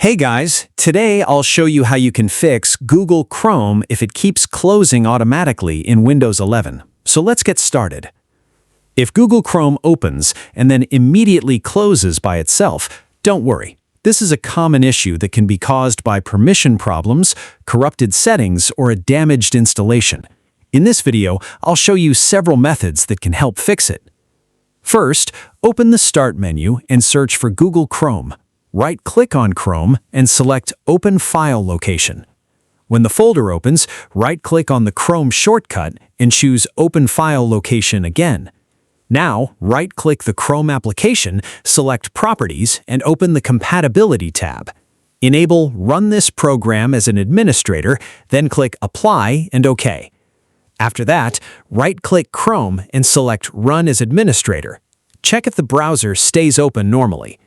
Hey guys, today I'll show you how you can fix Google Chrome if it keeps closing automatically in Windows 11. So let's get started. If Google Chrome opens and then immediately closes by itself, don't worry. This is a common issue that can be caused by permission problems, corrupted settings, or a damaged installation. In this video, I'll show you several methods that can help fix it. First, open the Start menu and search for Google Chrome. Right-click on Chrome and select Open File Location. When the folder opens, right-click on the Chrome shortcut and choose Open File Location again. Now, right-click the Chrome application, select Properties, and open the Compatibility tab. Enable Run this program as an administrator, then click Apply and OK. After that, right-click Chrome and select Run as administrator. Check if the browser stays open normally.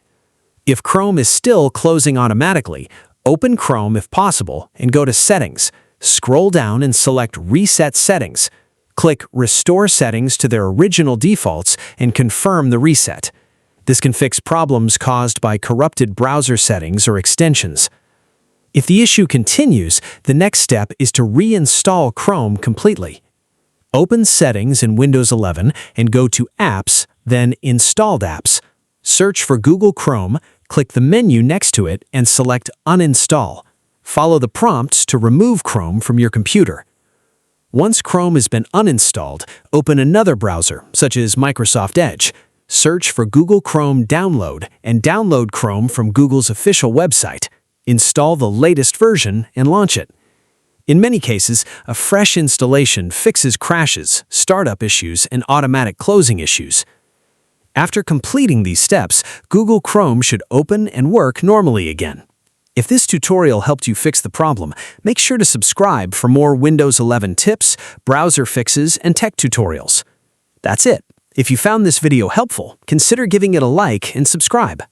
If Chrome is still closing automatically, open Chrome if possible and go to Settings. Scroll down and select Reset Settings. Click Restore Settings to their original defaults and confirm the reset. This can fix problems caused by corrupted browser settings or extensions. If the issue continues, the next step is to reinstall Chrome completely. Open Settings in Windows 11 and go to Apps, then Installed Apps. Search for Google Chrome, click the menu next to it, and select Uninstall. Follow the prompts to remove Chrome from your computer. Once Chrome has been uninstalled, open another browser, such as Microsoft Edge. Search for Google Chrome Download and download Chrome from Google's official website. Install the latest version and launch it. In many cases, a fresh installation fixes crashes, startup issues, and automatic closing issues. After completing these steps, Google Chrome should open and work normally again. If this tutorial helped you fix the problem, make sure to subscribe for more Windows 11 tips, browser fixes, and tech tutorials. That's it. If you found this video helpful, consider giving it a like and subscribe.